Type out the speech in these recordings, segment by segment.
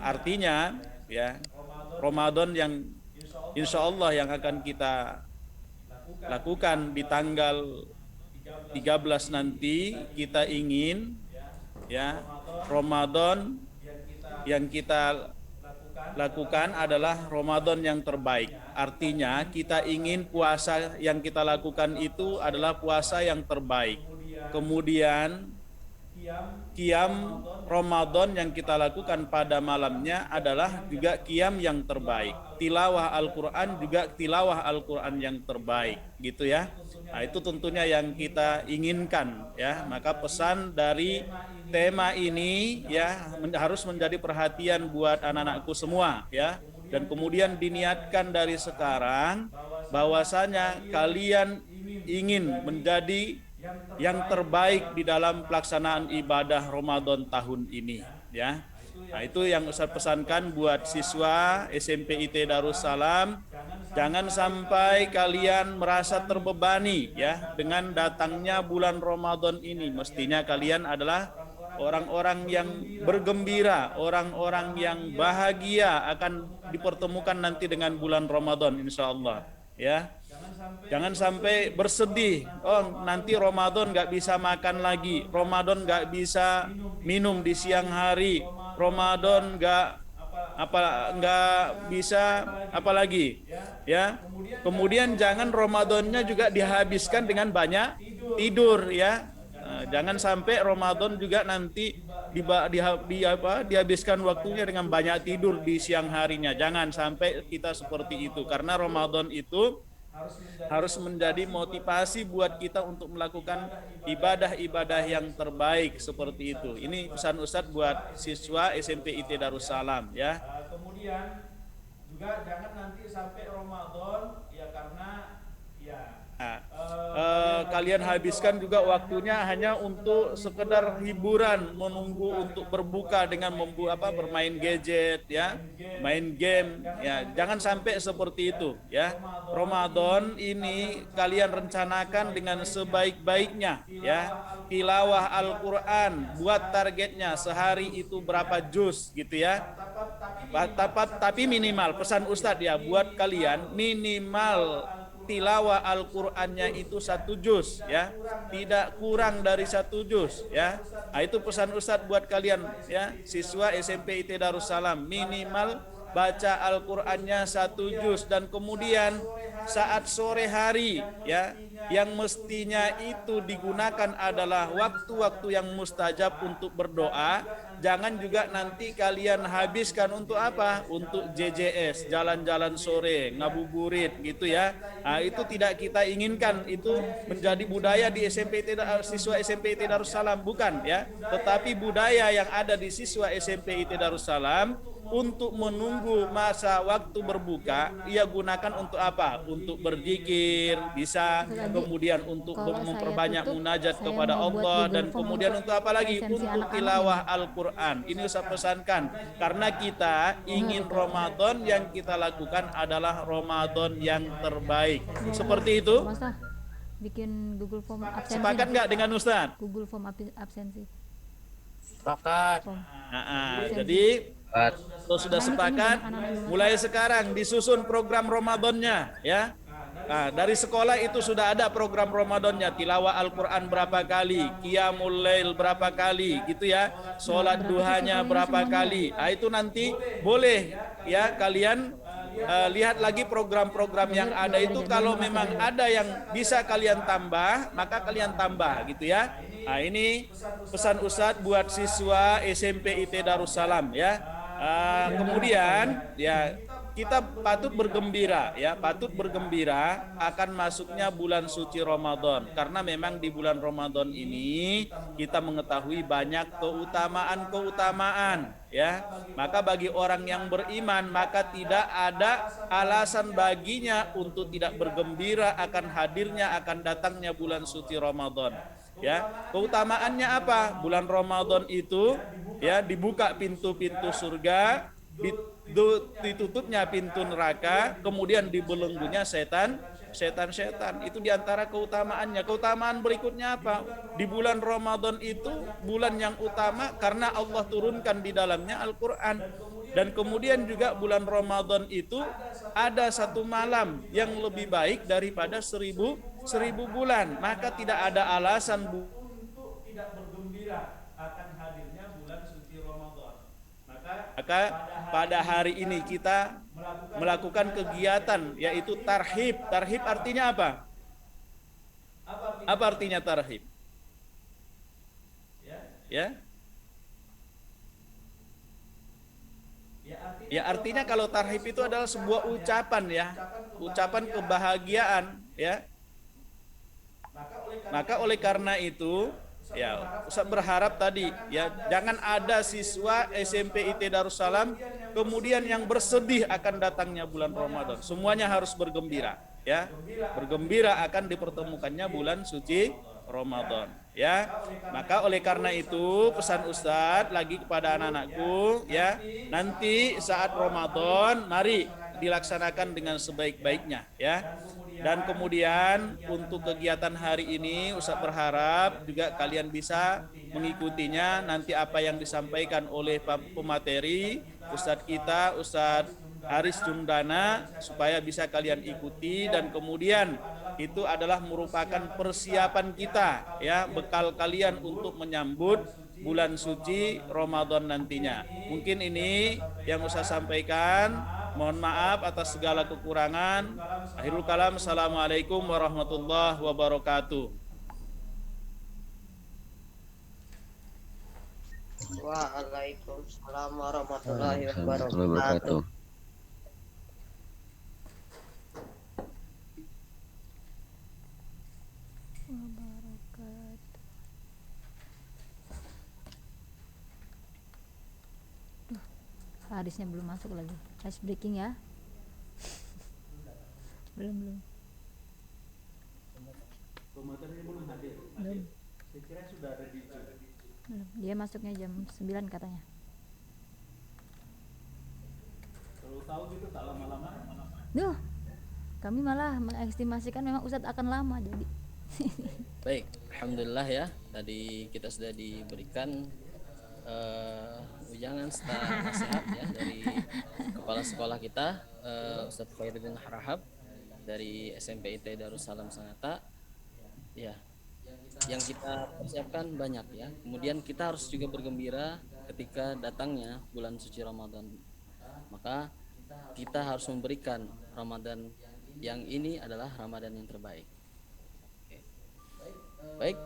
artinya ya Ramadan yang insya Allah yang akan kita lakukan di tanggal 13 nanti, kita ingin ya Ramadan yang kita lakukan adalah Ramadan yang terbaik. Artinya kita ingin puasa yang kita lakukan itu adalah puasa yang terbaik. Kemudian qiyam Ramadan yang kita lakukan pada malamnya adalah juga qiyam yang terbaik. Tilawah Al-Qur'an juga tilawah Al-Qur'an yang terbaik, gitu ya. Nah, itu tentunya yang kita inginkan ya. Maka pesan dari tema ini ya harus menjadi perhatian buat anak-anakku semua ya. Dan kemudian diniatkan dari sekarang bahwasanya kalian ingin menjadi yang terbaik di dalam pelaksanaan ibadah Ramadan tahun ini ya. Nah, itu yang Ustaz pesankan buat siswa SMP IT Darussalam. Jangan sampai kalian merasa terbebani ya dengan datangnya bulan Ramadan ini. Mestinya kalian adalah orang-orang yang bergembira, orang-orang yang bahagia akan dipertemukan nanti dengan bulan Ramadan insyaallah ya. Jangan sampai bersedih, oh nanti Ramadan nggak bisa makan lagi, Ramadan nggak bisa minum di siang hari, Ramadan nggak bisa apa lagi ya. Kemudian jangan Ramadannya juga dihabiskan dengan banyak tidur ya. Jangan sampai Ramadan juga nanti dihabiskan waktunya dengan banyak tidur di siang harinya. Jangan sampai kita seperti itu, karena Ramadan itu harus menjadi motivasi buat kita untuk melakukan ibadah-ibadah yang terbaik seperti itu. Ini pesan Ustadz buat siswa SMP IT Darussalam ya. Kemudian juga jangan nanti sampai Ramadan ya karena ya kalian habiskan juga waktunya hanya untuk sekedar hiburan, menunggu untuk berbuka dengan bermain gadget ya, main game ya. Jangan sampai seperti itu ya. Ramadan ini kalian rencanakan dengan sebaik-baiknya ya. Tilawah Al-Qur'an, buat targetnya sehari itu berapa juz gitu ya. Tapi minimal, pesan Ustadz ya buat kalian, minimal tilawah Al-Qur'annya itu 1 juz ya, tidak kurang dari 1 juz ya. Nah, itu pesan Ustadz buat kalian ya, siswa SMP IT Darussalam, minimal baca Al-Qur'annya 1 juz. Dan kemudian saat sore hari ya, yang mestinya itu digunakan adalah waktu-waktu yang mustajab untuk berdoa, jangan juga nanti kalian habiskan untuk apa? Untuk JJS, jalan-jalan sore, ngabuburit gitu ya. Nah, itu tidak kita inginkan, itu menjadi budaya di siswa SMP IT Darussalam, bukan ya. Tetapi budaya yang ada di siswa SMP IT Darussalam untuk menunggu masa waktu berbuka, ia gunakan untuk apa? Untuk berzikir, bisa, kemudian untuk memperbanyak munajat kepada Allah, dan kemudian untuk apa lagi? Untuk tilawah Al-Qur'an. Ini saya pesankan, karena kita ingin Ramadan yang kita lakukan adalah Ramadan yang terbaik. Seperti itu. Bikin Google Form absensi. Sepakat nggak dengan Ustaz? Google Form absensi. Sepakat. Jadi kalau sudah sepakat, mulai sekarang disusun program Ramadannya ya. Nah, dari sekolah itu sudah ada program Ramadannya, tilawah Al-Qur'an berapa kali, qiyamul lail berapa kali gitu ya, sholat duhanya berapa kali. Nah, itu nanti boleh ya kalian lihat lagi program-program yang ada itu, kalau memang ada yang bisa kalian tambah, maka kalian tambah gitu ya. Nah, ini pesan Ustadz buat siswa SMP IT Darussalam ya. Kemudian ya kita patut bergembira ya, patut bergembira akan masuknya bulan suci Ramadan, karena memang di bulan Ramadan ini kita mengetahui banyak keutamaan ya. Maka bagi orang yang beriman, maka tidak ada alasan baginya untuk tidak bergembira akan hadirnya, akan datangnya bulan suci Ramadan ya. Keutamaannya apa? Bulan Ramadan itu ya dibuka pintu-pintu surga, ditutupnya pintu neraka, kemudian dibelenggunya setan. Itu diantara keutamaannya. Keutamaan berikutnya apa? Di bulan Ramadan itu bulan yang utama karena Allah turunkan di dalamnya Al-Qur'an. Dan kemudian juga bulan Ramadan itu ada satu malam yang lebih baik daripada seribu bulan. Maka tidak ada alasan untuk tidak bergembira akan hadirnya bulan suci Ramadan. Maka pada hari ini kita melakukan kegiatan yaitu tarhib. Tarhib artinya apa? Apa artinya tarhib? Ya? Ya artinya kalau tarhib itu adalah sebuah ucapan ya, ucapan kebahagiaan ya. Maka oleh karena itu ya Ustaz berharap tadi ya jangan ada siswa SMP IT Darussalam kemudian yang bersedih akan datangnya bulan Ramadan. Semuanya harus bergembira ya. Bergembira akan dipertemukannya bulan suci Ramadan ya. Maka oleh karena itu pesan Ustadz lagi kepada anak-anakku ya, nanti saat Ramadan mari dilaksanakan dengan sebaik-baiknya ya. Dan kemudian untuk kegiatan hari ini Ustadz berharap juga kalian bisa mengikutinya nanti apa yang disampaikan oleh pemateri Ustadz kita Ustadz Haris Jundana supaya bisa kalian ikuti dan kemudian itu adalah merupakan persiapan kita ya, bekal kalian untuk menyambut bulan suci Ramadan nantinya. Mungkin ini yang Ustaz sampaikan. Mohon maaf atas segala kekurangan. Akhirul kalam. Assalamualaikum warahmatullahi wabarakatuh. Waalaikumsalam warahmatullahi wabarakatuh. Harisnya belum masuk lagi. Ice breaking ya. belum. Pemateri belum hadir. Belum. Saya kira sudah ada di Belum. Dia masuknya jam 9 katanya. Kalau tahu gitu tak lama-lama. Duh. Kami malah mengestimasikan memang Ustadz akan lama jadi. Baik, alhamdulillah ya. Tadi kita sudah diberikan ujangan serta nasihat ya dari kepala sekolah kita Ustadz Khairuddin Harahap dari SMP IT Darussalam Sangatta ya. Yang kita persiapkan banyak ya. Kemudian kita harus juga bergembira ketika datangnya bulan suci Ramadan. Maka kita harus memberikan Ramadan yang ini adalah Ramadan yang terbaik. Oke. Baik,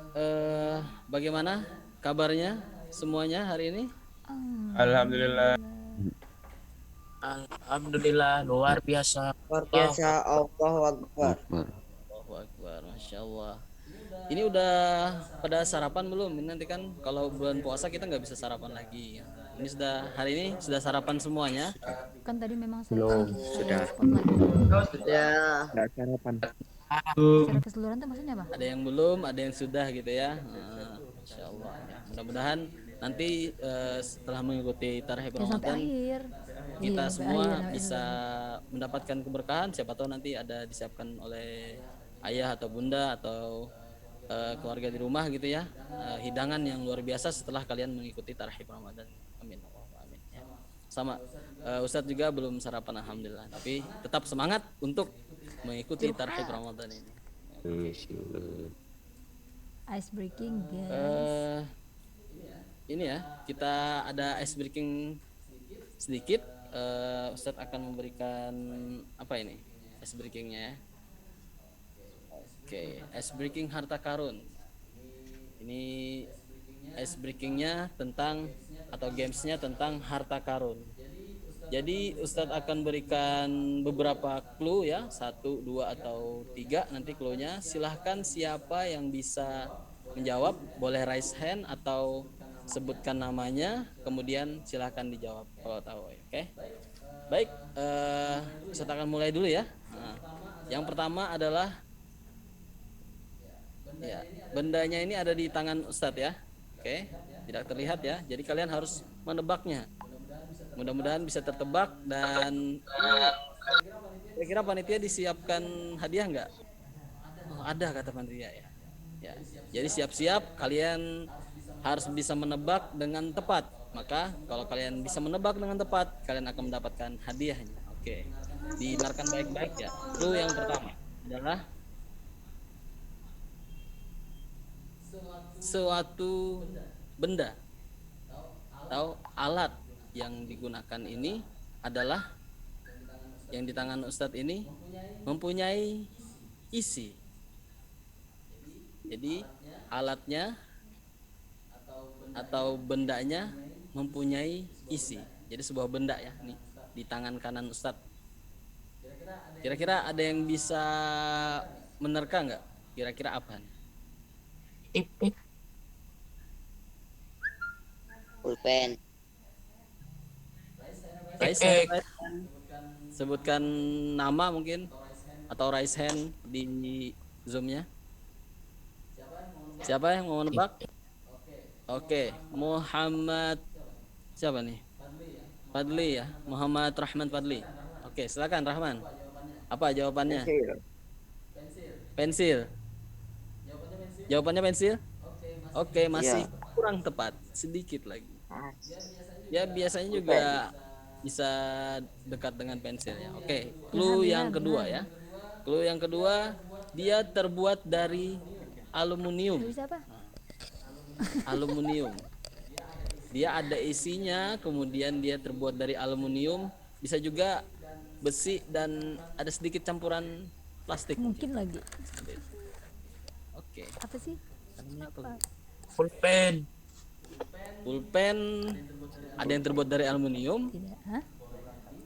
bagaimana kabarnya semuanya hari ini? Alhamdulillah. Alhamdulillah luar biasa. Allahu Akbar. Allahu Akbar, Masya Allah. Ini udah pada sarapan belum? Ini nanti kan kalau bulan puasa kita nggak bisa sarapan lagi. Ini sudah hari ini sudah sarapan semuanya. Kan tadi memang Belum, saya sudah. Ya. Nggak sarapan. secara keseluruhan tuh maksudnya apa? Ada yang belum, ada yang sudah gitu ya. Masya Allah. Ya, mudah-mudahan nanti setelah mengikuti tarhib Ya, sampai Ramadan akhir. kita Iya, sampai semua akhir. bisa mendapatkan keberkahan. Siapa tahu nanti ada disiapkan oleh ayah atau bunda atau keluarga di rumah gitu ya, hidangan yang luar biasa setelah kalian mengikuti tarhib Ramadan. Amin. Amin. Ya. Sama Ustadz juga belum sarapan alhamdulillah, tapi tetap semangat untuk mengikuti tarhib Ramadan ini. Ice breaking guys. Ini ya, kita ada ice breaking sedikit. Ustadz akan memberikan apa ini? Ice breakingnya ya. Oke, ice breaking harta karun. Ini ice breakingnya tentang atau gamesnya tentang harta karun. Jadi Ustadz akan berikan beberapa clue ya, 1, 2 atau 3 nanti clue-nya. Silahkan siapa yang bisa menjawab boleh raise hand atau sebutkan namanya, kemudian silahkan dijawab kalau tahu. Oke. Baik, Ustadz akan mulai dulu ya. Nah, yang pertama adalah ya, bendanya ini ada di tangan Ustadz ya. Oke, tidak terlihat ya. Jadi kalian harus menebaknya. Mudah-mudahan bisa tertebak dan kira-kira panitia disiapkan hadiah nggak? Oh, ada kata panitia ya. Ya. Jadi siap-siap kalian harus bisa menebak dengan tepat. Maka kalau kalian bisa menebak dengan tepat, kalian akan mendapatkan hadiahnya. Oke. Dengarkan baik-baik ya. Clue yang pertama adalah suatu benda atau alat yang digunakan ini adalah yang di tangan Ustadz ini mempunyai isi. Jadi alatnya atau bendanya mempunyai isi. Jadi sebuah benda ya nih di tangan kanan Ustadz. Kira-kira ada yang bisa menerka nggak? Kira-kira apa nih? Ipik. Pulpen. Sebutkan nama mungkin atau raise hand di Zoom-nya. Siapa yang mau menebak? Oke, Muhammad siapa nih? Fadli ya, Muhammad Rahman Fadli. Oke, silakan Rahman. Apa jawabannya? Pensil. Jawabannya pensil? Oke, masih kurang tepat, sedikit lagi. Ya biasanya juga bisa dekat dengan pensil ya. Oke, clue yang kedua ya. Clue yang kedua, dia terbuat dari aluminium. Bisa apa? Aluminium. Dia ada isinya, kemudian dia terbuat dari aluminium, bisa juga besi dan ada sedikit campuran plastik. Mungkin lagi. Oke. Apa sih? Apa? Pulpen. Pulpen ada yang terbuat dari aluminium, Tidak. Hah?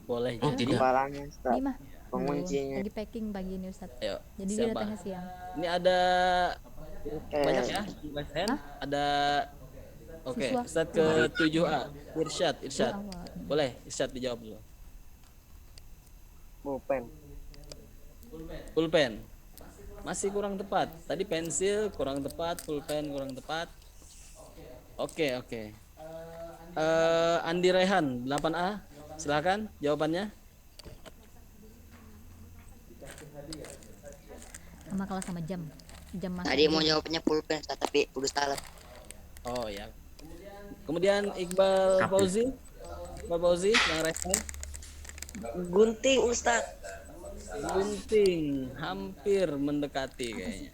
boleh Oh, jadi. tidak. Kepalanya, Ini Ustaz. mah. Penguncinya. Lagi packing pagi ini Ustaz. Ayo, Jadi dia siapa? datangnya siang. Ini ada banyak ya, raise hand. Ada oke, Siswa. Ustadz ke 7A. Irsyad. Di awal. Boleh, Irsyad dijawab dulu. Pulpen. Pulpen. Masih kurang tepat. Tadi pensil kurang tepat, pulpen kurang tepat. Oke. Andi Rehan 8A. Silakan jawabannya. Sama kalah sama jam. Jam masuk. Tadi mau jawabnya pulpen, Ustaz, tapi udah salah. Oh ya. Kemudian Iqbal Fauzi. Iqbal Fauzi yang raise hand. Gunting, Ustaz. Gunting, hampir mendekati kayaknya.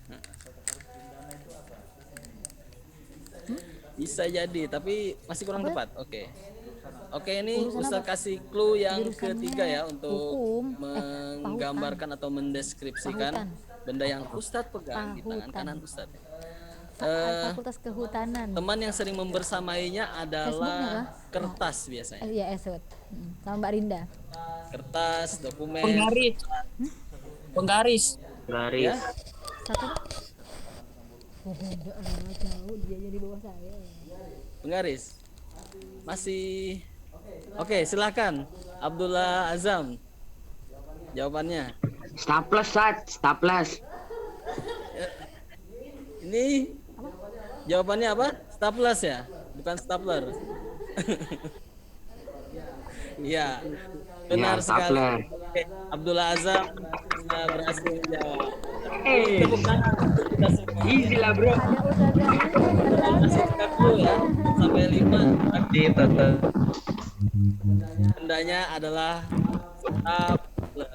Bisa jadi, tapi masih kurang tepat. Oke, ini Ustaz kasih clue yang ketiga ya untuk hukum, menggambarkan atau mendeskripsikan benda yang Ustaz pegang di tangan kanan Ustaz. Fakultas Kehutanan. Teman yang sering membersamainya adalah kertas biasanya. Iya, esot. Sama Mbak Rinda. Kertas, dokumen. Penggaris. Ya. Satu. Oh, jauh dia jadi bawah saya. Penggaris. Masih. Oke, silakan Abdullah Azam. Jawabannya. Staples, staples. Ini jawabannya apa? Staples ya, bukan stapler. Iya, benar Ya, sekali. stapler. Oke, Abdullah Azam sudah berhasil menjawab. Easy lah, bro. Ada usaha Masih dulu ya, sampai 5. Nanti tetap. Bendanya adalah stapler.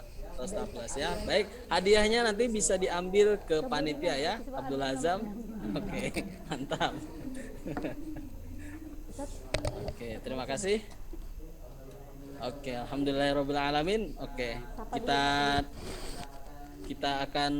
Staples ya. Baik, hadiahnya nanti bisa diambil ke panitia ya, Abdullah Azam. Oke, mantap. Oke, terima kasih. Oke, alhamdulillahirabbil alamin. Oke, kita akan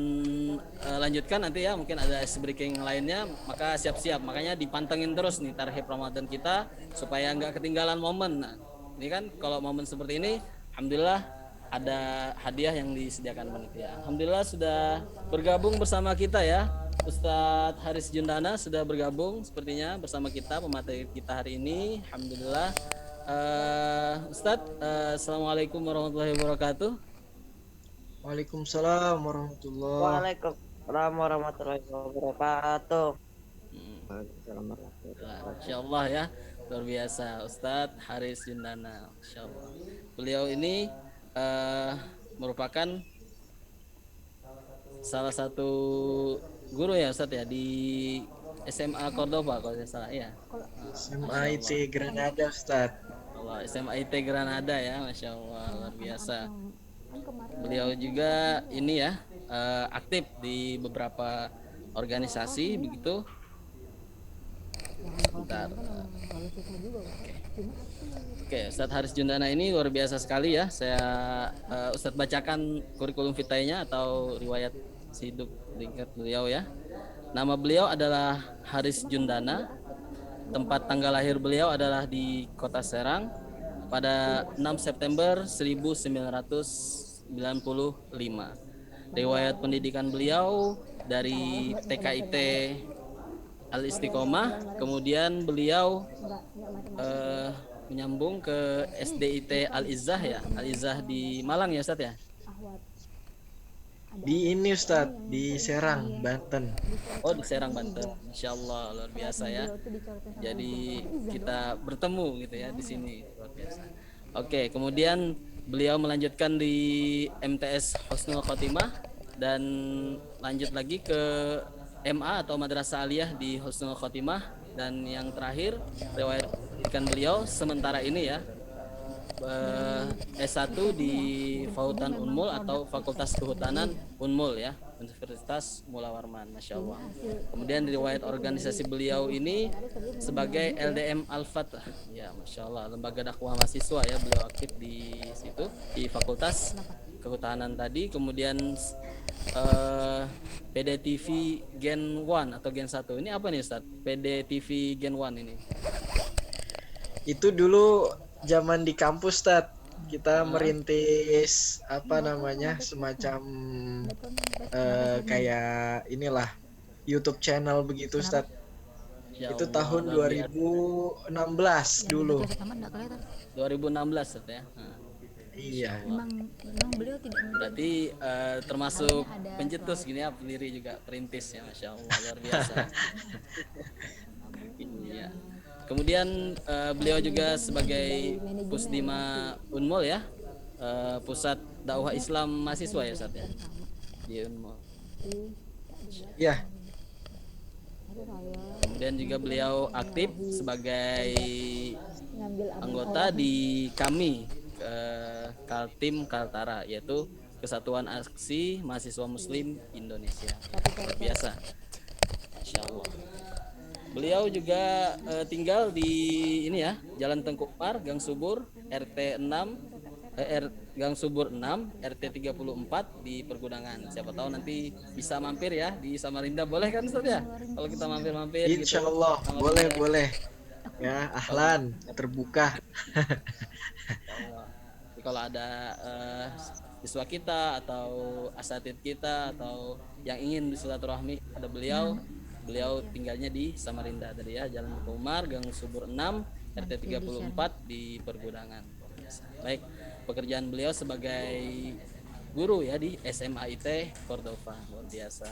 lanjutkan nanti ya, mungkin ada ice breaking lainnya, maka siap-siap, makanya dipantengin terus nih tarhib Ramadan kita supaya nggak ketinggalan momen. Nah, ini kan kalau momen seperti ini, alhamdulillah ada hadiah yang disediakan panitia. Alhamdulillah sudah bergabung bersama kita ya, Ustadz Haris Jundana sudah bergabung sepertinya bersama kita pemateri kita hari ini. Alhamdulillah. Ustadz, assalamualaikum warahmatullahi wabarakatuh. Waalaikumsalam warahmatullahi Warahmatullahi wabarakatuh. Insyaallah ya, luar biasa Ustadz Haris Jundana. Insyaallah. Beliau ini merupakan salah satu guru ya Ustadz ya di SMA Cordoba kalau tidak salah ya. SMA IT Granada Ustaz. Allah, SMA IT Granada ya, Masya Allah, luar biasa. Beliau juga ini ya, aktif di beberapa organisasi begitu. Bentar. Oke, Ustadz Haris Jundana ini luar biasa sekali ya. Saya Ustadz bacakan kurikulum vitae-nya atau riwayat hidup singkat beliau ya. Nama beliau adalah Haris Jundana. Tempat tanggal lahir beliau adalah di Kota Serang pada 6 September 1995. Riwayat pendidikan beliau dari TKIT Al-Istiqomah, kemudian beliau menyambung ke SDIT Al-Izzah ya, Al-Izzah di Malang ya Ustadz ya. Di ini Ustaz, di Serang, Banten. Oh di Serang Banten, Insya Allah luar biasa ya. Jadi kita bertemu gitu ya di sini luar biasa. Oke, kemudian beliau melanjutkan di MTS Husnul Khotimah dan lanjut lagi ke MA atau Madrasah Aliyah di Husnul Khotimah, dan yang terakhir riwayat pendidikan beliau sementara ini ya, S1 di Fahutan Unmul atau Fakultas Kehutanan Unmul ya, Universitas Mula Warman, Masya Allah. Kemudian riwayat organisasi beliau ini sebagai LDM Al-Fatah ya, Masya Allah, lembaga dakwah mahasiswa ya, beliau aktif di situ di Fakultas Kehutanan tadi. Kemudian PDTV Gen 1 atau Gen 1 ini apa nih Ustaz? PDTV Gen 1 ini Itu dulu zaman di kampus Ustaz. Kita merintis apa namanya, semacam kayak inilah YouTube channel begitu Ustaz. ya Itu Allah, tahun luar biasa. 2016 dulu. 2016 Ustaz ya. Nah, Iya. Memang beliau tidak berarti termasuk pencetus gini ya, pendiri juga perintis ya, Masya Allah, luar biasa. Iya. Kemudian beliau juga sebagai Pusdima Unmul ya, Pusat Dakwah Islam Mahasiswa ya Ustaz ya, di Unmul. Ya, Kemudian juga beliau aktif sebagai anggota di kami Kaltim Kaltara, yaitu Kesatuan Aksi Mahasiswa Muslim Indonesia. Luar biasa, Insya Allah. Beliau juga tinggal di ini ya, Jalan Tengku Umar, Gang Subur, RT 6, Gang Subur 6, RT 34 di Pergudangan. Siapa tahu nanti bisa mampir ya di Samarinda, boleh kan Ustaz ya? Kalau kita mampir-mampir insya gitu. Allah Samarinda. boleh boleh. Ya, ahlan, terbuka. Jadi kalau ada siswa kita atau asatid kita atau yang ingin bersilaturahmi ada beliau tinggalnya di Samarinda tadi ya, Jalan Tengku Umar, Gang Subur 6, RT 34 di Pergudangan. Baik, pekerjaan beliau sebagai guru ya di SMA IT Cordova, luar biasa.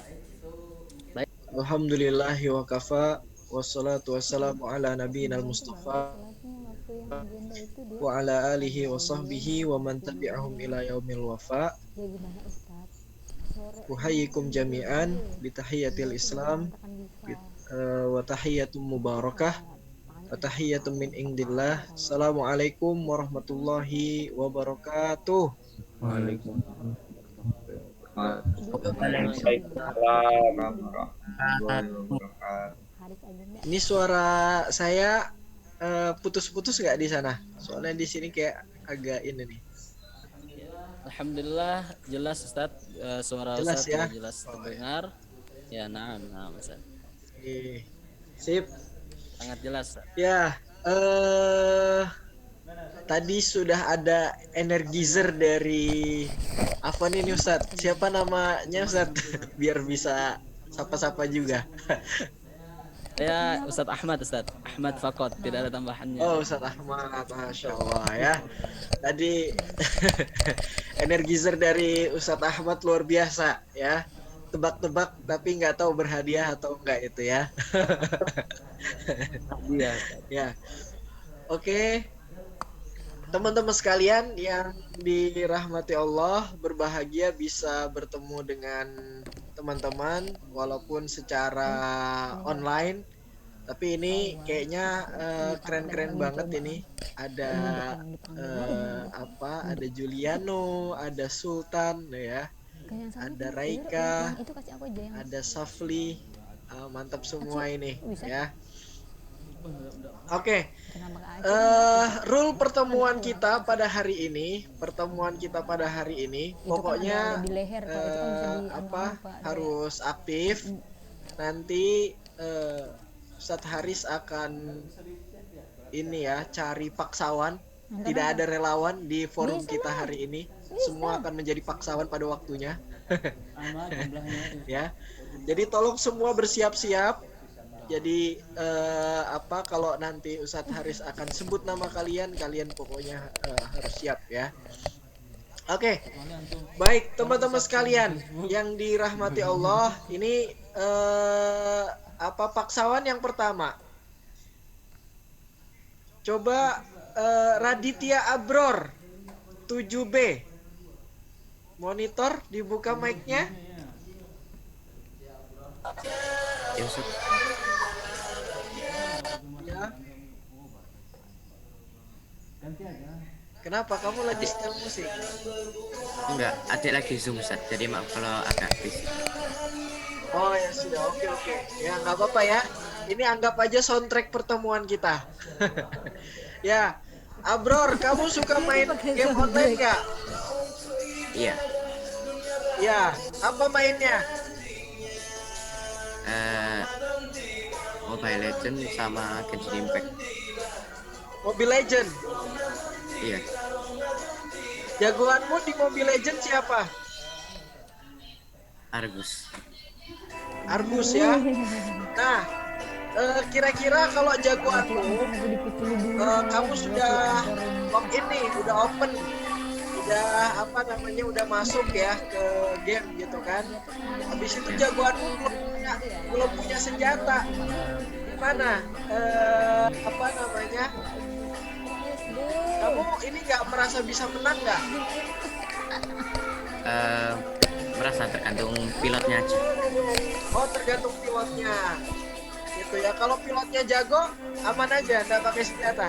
Baik. Alhamdulillahi wa kafa, wassalatu wassalamu ala nabiyina al-mustafa wa ala alihi wa sahbihi wa man tabi'ahum ila yaumil wafa. Uhayyikum jami'an bitahiyatil Islam wa tahiyatum mubarakah wa tahiyatum min indillah. Assalamualaikum warahmatullahi wabarakatuh. Ini suara saya putus-putus nggak di sana? Soalnya di sini kayak agak ini nih. Alhamdulillah jelas Ustadz, suara Jelas Ustadz ya? jelas terdengar. Ya, nah Ustadz. Oke. Sip. Sangat jelas Ustadz. Ya, tadi sudah ada energizer dari apa nih Ustadz? Siapa namanya Ustadz? Biar bisa sapa-sapa juga. Saya Ustadz Ahmad Fakot, tidak ada tambahannya. Oh, Ustadz Ahmad, Masya Allah ya. Tadi energizer dari Ustadz Ahmad luar biasa ya. Tebak-tebak tapi nggak tahu berhadiah atau enggak itu ya. Iya. Ya. Oke. Teman-teman sekalian yang dirahmati Allah, berbahagia bisa bertemu dengan teman-teman, walaupun secara online, tapi ini kayaknya keren-keren banget ini. Ada ada Juliano, ada Sultan ya, ada Raika, itu kasih aku aja yang ada Safli. Mantap semua ini ya. Oke. Rule pertemuan kita pada hari ini, pokoknya di leher, kalau itu kan bisa di harus aktif. Nanti Ustadz Haris akan ini ya, cari paksawan. Tidak ada relawan di forum kita hari ini. Semua akan menjadi paksawan pada waktunya. Ya. Jadi tolong semua bersiap-siap. Jadi kalau nanti Ustadz Haris akan sebut nama kalian pokoknya harus siap ya. Oke. Baik, teman-teman sekalian yang dirahmati Allah, ini paksawan yang pertama. Coba Raditya Abror 7B. Monitor dibuka mic-nya. Ya, Ustaz. Ya. Kenapa kamu lagi setel musik? Enggak, adik lagi Zoom, Ustaz. Jadi maaf kalau agak berisik. Oh ya sudah, oke. Ya nggak apa-apa ya. Ini anggap aja soundtrack pertemuan kita. Ya, Abror, kamu suka main game online nggak? Iya. Ya, apa mainnya? Mobile Legend sama Genshin Impact. Mobile Legend. Iya. Jagoanmu di Mobile Legend siapa? Argus. Argus ya. Nah, kira-kira kalau jagoanmu, kamu sudah login nih, udah open, udah masuk ya ke game gitu kan. Habis itu jagoanmu belum punya senjata. Gimana? Kamu ini nggak merasa bisa menang nggak? Merasa tergantung pilotnya aja. Oh, tergantung pilotnya. Gitu ya. Kalau pilotnya jago, aman aja, nggak pakai senjata.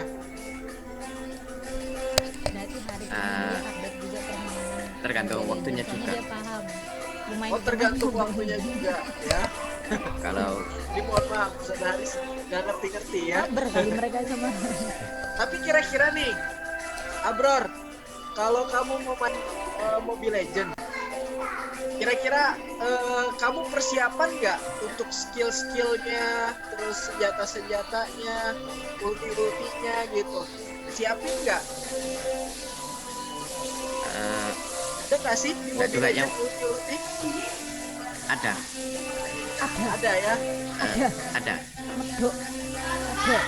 berarti hari ini update juga permainan. Tergantung waktunya Biasanya juga. dia paham. Lumayan Oh, tergantung waktunya juga ya. Kalau Ini mohon maaf, Ustadz Haris nggak ngerti-ngerti ya. berkali mereka sama. Tapi kira-kira nih, Abror, kalau kamu mau main Mobile Legend, kira-kira kamu persiapan nggak untuk skill-skillnya, terus senjata-senjatanya, ulti-ultinya gitu? Siapin nggak? Ada nggak sih di nggak Mobile juga Legend yang- ulti-ulti? ada. Ada ya. Ada. Medok. Ada.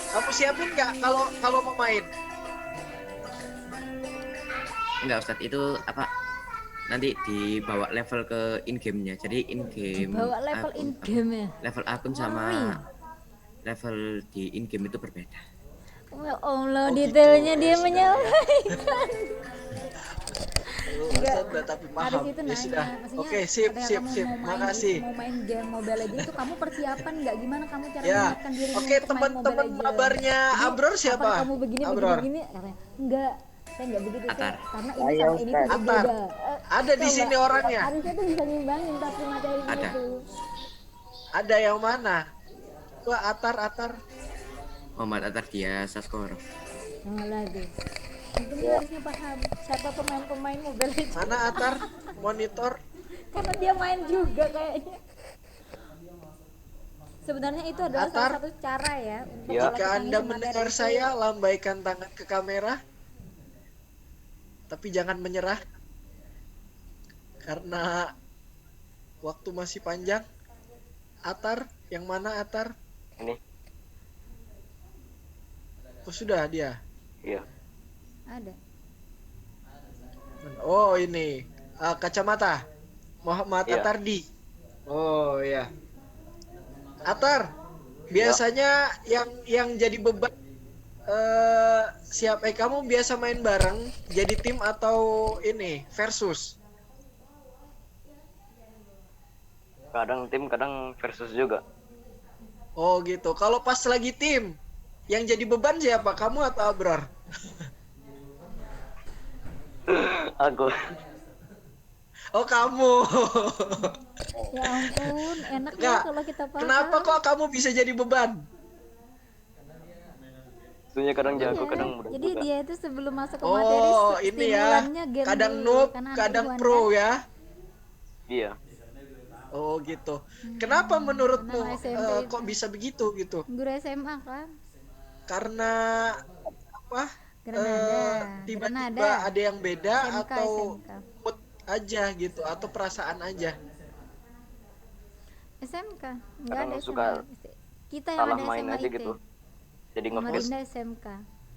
Kamu siapin nggak kalau mau main? Enggak, Ustaz, itu nanti dibawa level ke in game-nya. Jadi in game Bawa level in game ya. level akun sama level di in game itu berbeda. Ya Allah, Oh, detailnya gitu. dia Ya, sudah, menyelesaikan. Ustadz udah tapi Haris paham. itu Ya nanya, sudah. maksudnya Oke, sip. ketika kamu Makasih. mau main game Mobile Legends itu kamu persiapan nggak, gimana kamu cara Ya. menyiapkan dirimu Oke, untuk main Mobile teman-teman Legends? mabarnya Jadi, Abror siapa? kapan kamu begini Abror. begini katanya enggak, saya enggak begitu Atar. saya, karena ini Ayo, sama ini tuh Ustaz. Atar. berbeda. Ada di Coba, sini orangnya. Harusnya tuh bisa ngimbangin tapi materi Ada. itu. Ada yang mana? Wah, Atar. Muhammad Atar dia Saskoro. Nah, lagi. Mungkin dia harusnya paham siapa pemain-pemain Mobile Legends. Mana Atar? Monitor. Karena dia main juga kayaknya. Sebenarnya itu adalah Atar. salah satu cara ya untuk Ya. kalau Jika kita Anda ngisi mendengar materi saya, lambaikan tangan ke kamera. Tapi jangan menyerah. Karena waktu masih panjang. Atar, yang mana Atar? Ini. Oh, sudah dia. Iya. ada. Oh, ini. Kacamata. Muhammad Iya. Atardi. Oh, ya. Atar, biasanya yang jadi beban kamu biasa main bareng jadi tim atau ini versus? Kadang tim, kadang versus juga. Oh gitu. Kalau pas lagi tim, yang jadi beban siapa? Kamu atau Abror? Aku. Oh kamu. Ya ampun, enak ya Enggak. kalau kita paham. Kenapa kok kamu bisa jadi beban? Isunya kadang jago, Iya, kadang mudah jadi juga. dia itu sebelum masuk ke materi Oh ini ya. stimulannya gen Kadang dulu, noob, karena anak kadang Ikhwan pro kan. ya. Iya. Oh gitu. Kenapa menurutmu Anak SMP itu. kok bisa begitu gitu? Guru SMA kan. Karena apa? Granada. Tiba-tiba Granada. ada yang beda SMK, atau SMK. mood aja gitu atau perasaan aja? SMK. Enggak Kadang ada suka SMA. Kita yang Salah ada main SMA aja IT. gitu. Jadi Sama ngepush. Dinda SMK.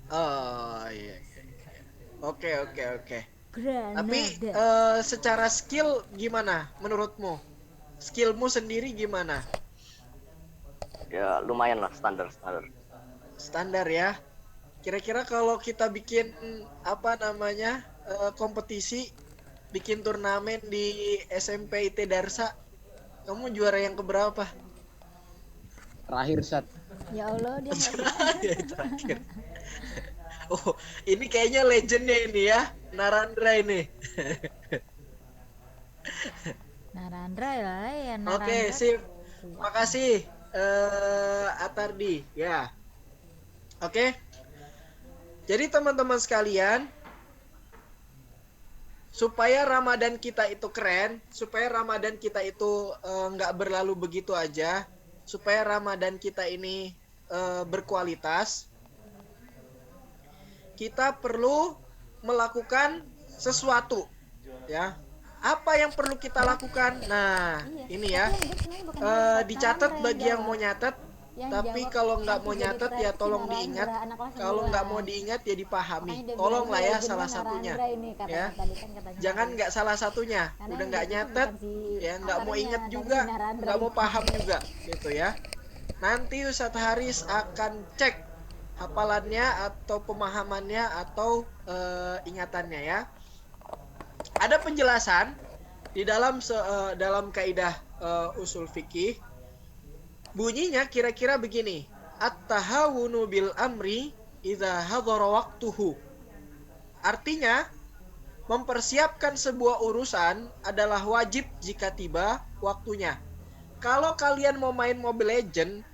Oh iya. Oke oke oke. Granada. Tapi secara skill gimana menurutmu? Skillmu sendiri gimana? Ya lumayan lah, standar. Standar ya. Kira-kira kalau kita bikin apa namanya kompetisi, bikin turnamen di SMP IT Darsa, kamu juara yang keberapa? Terakhir Sat. Ya Allah, dia nggak Ya, terakhir. Oh, ini kayaknya legendnya ini ya, Narandra ini. Narandra ya, Narandra. Oke, sip. Makasih Atardi ya. Oke. Jadi teman-teman sekalian, supaya Ramadan kita itu keren, supaya Ramadan kita itu nggak berlalu begitu aja, supaya Ramadan kita ini berkualitas, kita perlu melakukan sesuatu, ya. Apa yang perlu kita lakukan? Nah, ini ya. Dicatat bagi yang mau nyatet, tapi kalau nggak mau nyatet ya tolong diingat. Kalau nggak mau diingat ya dipahami. Tolonglah ya salah satunya. Ya. Jangan nggak salah satunya. Udah nggak nyatet, ya nggak mau ingat juga, nggak mau paham juga, gitu ya. Nanti Ustadz Haris akan cek hafalannya atau pemahamannya atau ingatannya ya. Ada penjelasan di dalam dalam kaidah usul fikih. Bunyinya kira-kira begini. At-tahawunu bil amri idza hadara waqtuhu. Artinya, mempersiapkan sebuah urusan adalah wajib jika tiba waktunya. Kalau kalian mau main Mobile Legend,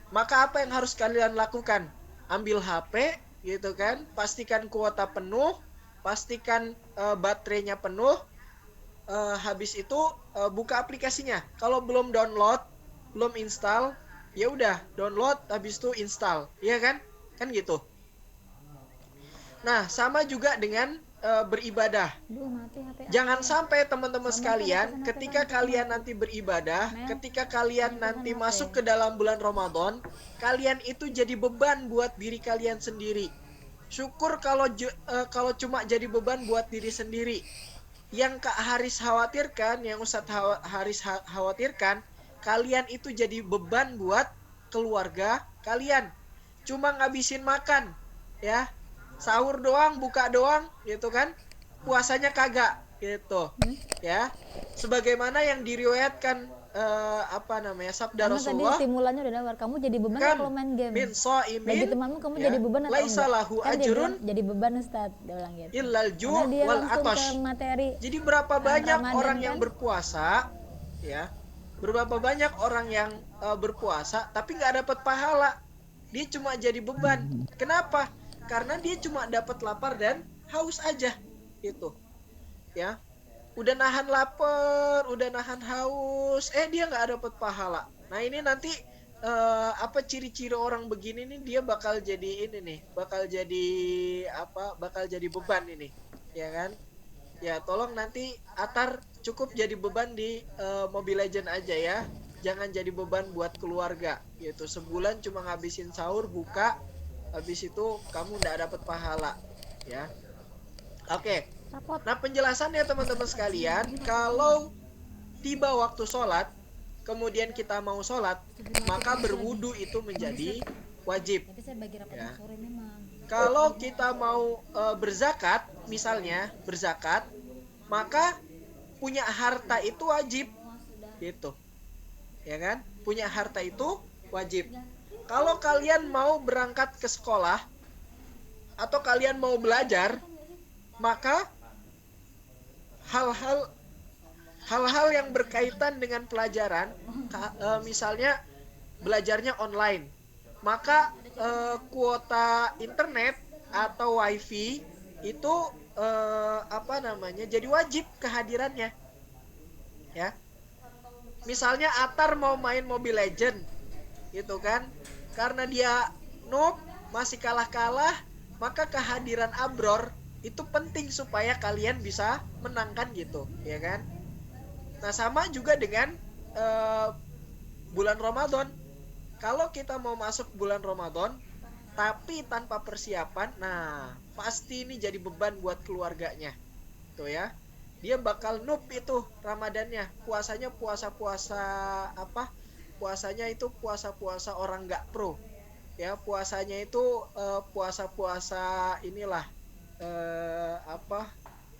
maka apa yang harus kalian lakukan? Ambil HP, gitu kan? Pastikan kuota penuh, pastikan baterainya penuh. Habis itu buka aplikasinya. Kalau belum download, belum install, ya udah download, habis itu install, iya kan? Kan gitu. Nah, sama juga dengan beribadah. Jangan sampai teman-teman sekalian, ketika kalian nanti beribadah, ketika kalian nanti masuk ke dalam bulan Ramadan, kalian itu jadi beban buat diri kalian sendiri. Syukur kalau cuma jadi beban buat diri sendiri. Yang Kak Haris khawatirkan, yang Ustadz Haris khawatirkan, kalian itu jadi beban buat keluarga kalian. Cuma ngabisin makan, ya. Sahur doang, buka doang, gitu kan. Puasanya kagak, gitu. Ya. Sebagaimana yang diriwayatkan sabda Karena Rasulullah. tadi stimulannya udah nawar, kamu jadi beban Kan, kalau main game. min so'imin, Bagi temanmu kamu ya, jadi beban atau laisa enggak? lahu Kan dia ajrun bilang, jadi beban Ustaz, dia bilang gitu. illal ju' Karena dia wal langsung atosh. ke materi. Jadi berapa banyak Ramadan orang kan? yang berpuasa, ya? Berapa banyak orang yang berpuasa tapi nggak dapat pahala? Dia cuma jadi beban. Kenapa? Karena dia cuma dapat lapar dan haus aja, gitu. Ya, udah nahan lapar, udah nahan haus, dia nggak dapat pahala. Nah ini nanti ciri-ciri orang begini nih, dia bakal jadi ini nih, bakal jadi beban ini, ya kan? Ya tolong nanti Atar cukup jadi beban di Mobile Legend aja ya. Jangan jadi beban buat keluarga gitu. Sebulan cuma ngabisin sahur, buka, habis itu kamu nggak dapat pahala ya. Oke. Nah penjelasannya teman-teman sekalian, kalau tiba waktu sholat, kemudian kita mau sholat, maka berwudu itu menjadi wajib. Ya. Kalau kita mau berzakat, misalnya berzakat, maka punya harta itu wajib. gitu. Ya kan? Punya harta itu wajib. Kalau kalian mau berangkat ke sekolah atau kalian mau belajar, maka hal-hal yang berkaitan dengan pelajaran, misalnya belajarnya online, maka kuota internet atau wifi itu jadi wajib kehadirannya, ya. Misalnya Atar mau main Mobile Legend, gitu kan, karena dia noob, masih kalah-kalah, maka kehadiran Abror itu penting supaya kalian bisa menangkan gitu, ya kan. Nah, sama juga dengan bulan Ramadan. Kalau kita mau masuk bulan Ramadan tapi tanpa persiapan, nah pasti ini jadi beban buat keluarganya, tuh ya. Dia bakal noob itu Ramadannya, puasanya puasanya itu puasa orang nggak pro, ya. Puasanya itu puasa inilah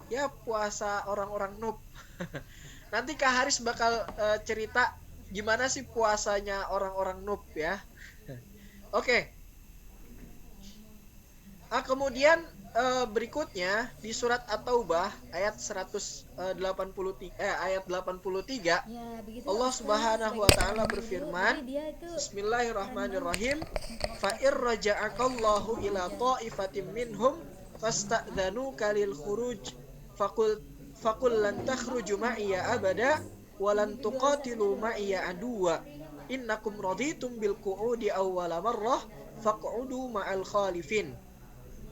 ya, puasa orang-orang noob. Nanti Kak Haris bakal cerita gimana sih puasanya orang-orang noob, ya. Oke. Kemudian berikutnya di surat At-Taubah ayat 183 ayat 83, Allah Subhanahu wa taala berfirman, Bismillahirrahmanirrahim, fa irja'akallahu ila ta'ifatin minhum fasta'dzanuka lil khuruj faqul lan takhruju ma'iya abada wa lan tuqatilu ma'iya aduwa innakum raditum bil qu'udi awwala marrah faq'udu ma'al khalifin.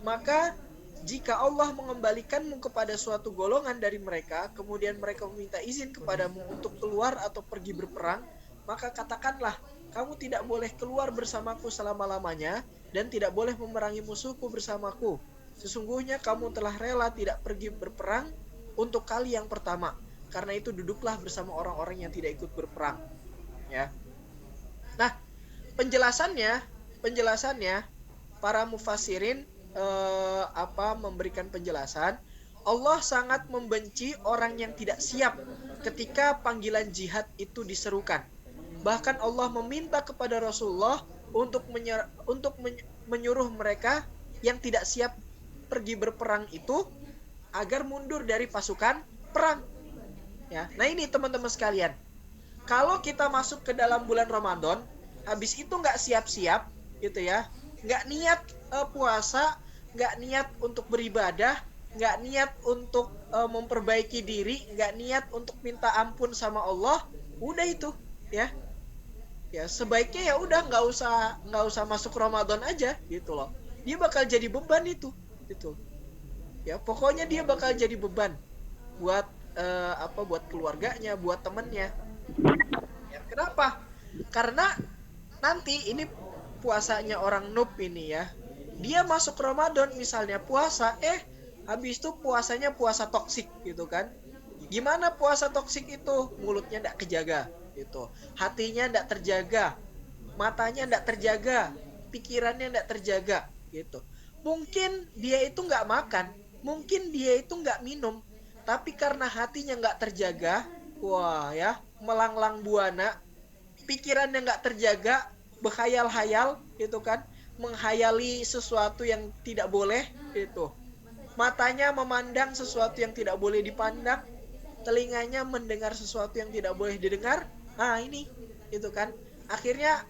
Maka jika Allah mengembalikanmu kepada suatu golongan dari mereka, kemudian mereka meminta izin kepadamu untuk keluar atau pergi berperang, maka katakanlah, kamu tidak boleh keluar bersamaku selama-lamanya dan tidak boleh memerangi musuhku bersamaku. Sesungguhnya kamu telah rela tidak pergi berperang untuk kali yang pertama. Karena itu duduklah bersama orang-orang yang tidak ikut berperang. Ya. Nah, penjelasannya para mufassirin memberikan penjelasan, Allah sangat membenci orang yang tidak siap ketika panggilan jihad itu diserukan. Bahkan Allah meminta kepada Rasulullah untuk menyuruh mereka yang tidak siap pergi berperang itu agar mundur dari pasukan perang. Ya, nah ini teman-teman sekalian, kalau kita masuk ke dalam bulan Ramadan, habis itu nggak siap-siap, gitu ya, nggak niat puasa, nggak niat untuk beribadah, nggak niat untuk memperbaiki diri, nggak niat untuk minta ampun sama Allah, udah itu, ya. Ya sebaiknya ya udah nggak usah masuk Ramadan aja, gitu loh. Dia bakal jadi beban itu, gitu. Ya pokoknya dia bakal jadi beban buat buat keluarganya, buat temennya. Ya, kenapa? Karena nanti ini puasanya orang noob ini, ya. Dia masuk Ramadan misalnya puasa, habis itu puasanya puasa toksik gitu kan. Gimana puasa toksik itu? Mulutnya enggak kejaga gitu. Hatinya enggak terjaga. Matanya enggak terjaga, pikirannya enggak terjaga gitu. Mungkin dia itu enggak makan, mungkin dia itu enggak minum, tapi karena hatinya enggak terjaga, wah ya, melanglang buana, pikirannya enggak terjaga, berkhayal-khayal gitu kan, menghayali sesuatu yang tidak boleh itu. Matanya memandang sesuatu yang tidak boleh dipandang, telinganya mendengar sesuatu yang tidak boleh didengar. Nah, ini itu kan. Akhirnya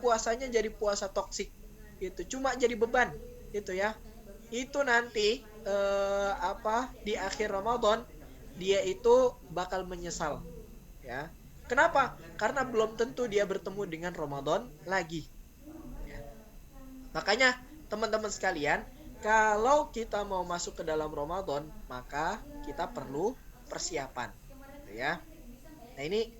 puasanya jadi puasa toksik. Gitu. Cuma jadi beban gitu ya. Itu nanti di akhir Ramadan dia itu bakal menyesal. Ya. Kenapa? Karena belum tentu dia bertemu dengan Ramadan lagi. Makanya teman-teman sekalian, kalau kita mau masuk ke dalam Ramadan, maka kita perlu persiapan, ya. Nah ini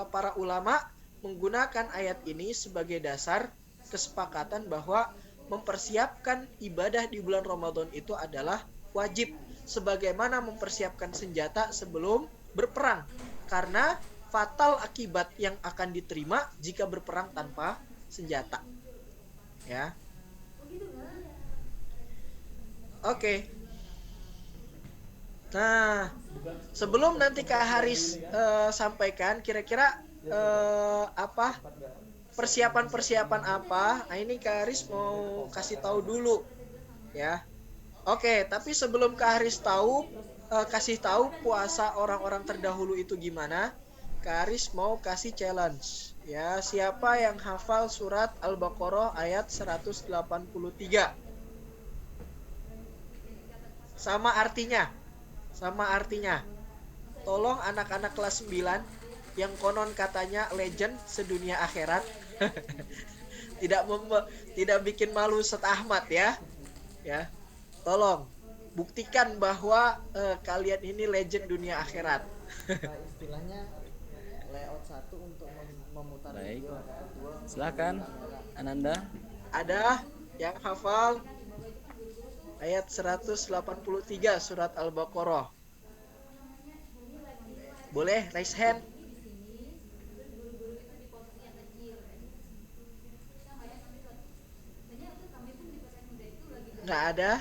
para ulama menggunakan ayat ini sebagai dasar kesepakatan bahwa mempersiapkan ibadah di bulan Ramadan itu adalah wajib, sebagaimana mempersiapkan senjata sebelum berperang, karena fatal akibat yang akan diterima jika berperang tanpa senjata. Ya. Oke. Nah, sebelum nanti Kak Haris sampaikan, kira-kira apa persiapan-persiapan apa? Nah, ini Kak Haris mau kasih tahu dulu, ya. Oke, tapi sebelum Kak Haris kasih tahu puasa orang-orang terdahulu itu gimana, Kak Haris mau kasih challenge. Ya, siapa yang hafal surat Al-Baqarah ayat 183? Sama artinya. Sama artinya. Tolong anak-anak kelas 9 yang konon katanya legend sedunia akhirat. Tidak bikin malu Ustaz Ahmad ya. Ya. Tolong buktikan bahwa kalian ini legend dunia akhirat. Istilahnya layout satu untuk memutar Baik. video, kedua Silakan Ananda. Ada yang hafal ayat 183 surat Al-Baqarah? Boleh raise hand? Nggak ada?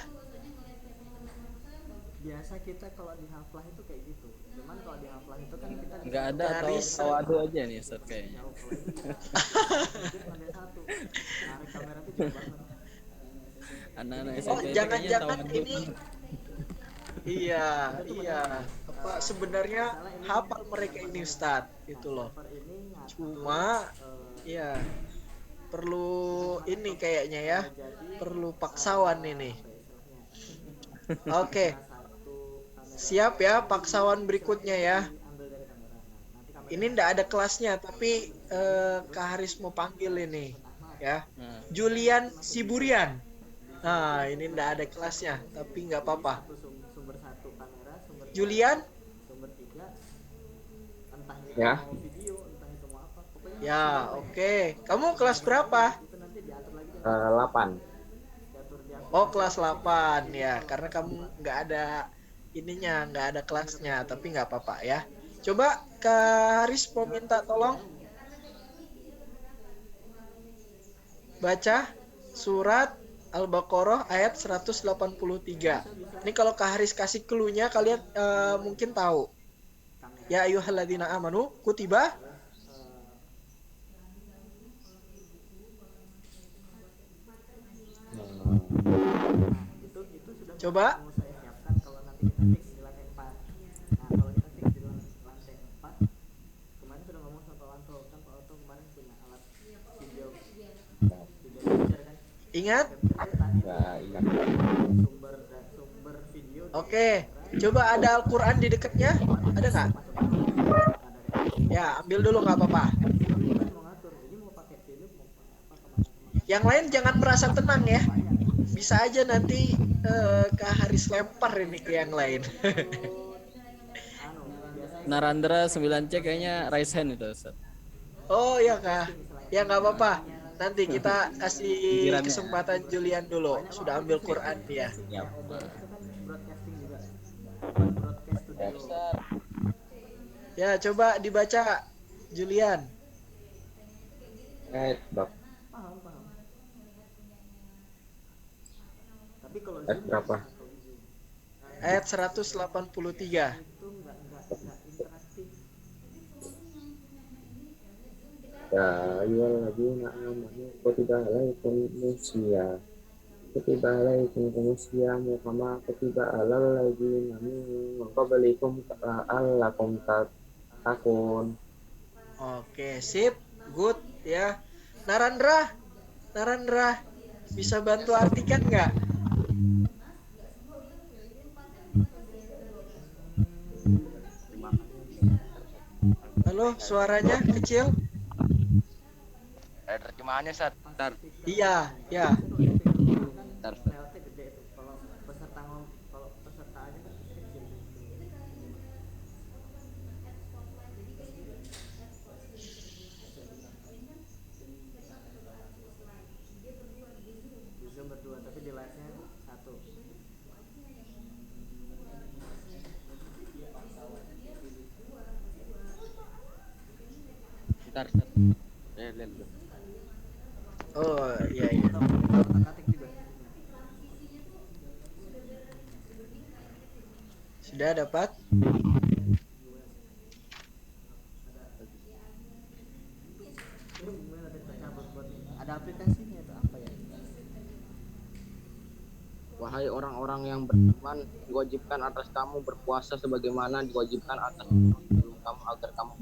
biasa kita kalau di haflah itu kayak gitu. Cuman kalau di haflah itu kan kita Nggak ada atau Garis. tawadu aja nih Ustaz kayaknya. ada satu. Tarik kamera itu jauh banget. Anak-anak Oh, SMP itu kayaknya jangan-jangan tawadu. ini iya. Apa sebenarnya hafal mereka ini Ustadz itu loh. Cuma ya perlu ini kayaknya ya. Perlu paksawan ini. Oke. Siap ya paksawan berikutnya ya. Ini ndak ada kelasnya tapi Kak Haris mau panggil ini ya. Julian Siburian. Nah, ini ndak ada kelasnya tapi nggak apa-apa. Sumber satu kamera, sumber Julian? sumber tiga, entah itu Ya. mau video, entah itu mau apa. Pokoknya Ya, oke. Kamu kelas berapa? itu nanti diatur lagi. 8. Oh, kelas 8 ya. Karena kamu nggak ada ininya, nggak ada kelasnya, tapi nggak apa-apa ya. Coba Kak Haris mau minta tolong baca surat Al-Baqarah ayat 183. Ini kalau Kak Haris kasih clue-nya kalian mungkin tahu. Ya ayyuhalladzina amanu kutiba coba. Mau saya siapkan kalau nanti kita fix di lantai 4. Nah, kalau kita fix di lantai 4, kemarin sudah ngomong sama Pak Wanto, kan Pak Wanto kemarin punya alat video capture kan. Ingat? Ya, ingat. Sumber video Oke, coba ada Al-Quran di dekatnya? Ada nggak? Ya, ambil dulu nggak apa-apa. mau ngatur. Jadi mau pakai film mau pakai apa kemana-kemana. Yang lain jangan merasa tenang ya. Bisa aja nanti Kak Haris lempar ini ke yang lain. Narandra 9C kayaknya raise hand itu Ustaz. Oh iya Kak. Ya nggak apa-apa. Nanti kita kasih Pikirannya. kesempatan Julian dulu. Sudah ambil Quran dia. Broadcasting juga. Broadcast to the world. Ya coba dibaca Julian. Bab. Paham. Tapi kalau Ayat berapa? Ayat 183. itu enggak interaktif. Ya ayyuhalladzina amanu kutiba alaikum syiyamu kama kutiba alal ladzina min qablikum la'allakum tattaqun. Oke, sip. Good ya. Narandra bisa bantu artikan nggak? Halo, suaranya kecil? Ada terjemahannya, Sat. Iya, ya. Layoutnya gede itu. Kalau peserta aja kan kecil. Di Zoom berdua, tapi di live-nya satu. Bentar. Lihat dulu. Oh, iya iya. Sudah dapat? Ada aplikasinya itu apa ya? Wahai orang-orang yang beriman, diwajibkan atas kamu berpuasa sebagaimana diwajibkan atas sebelum kamu agar kamu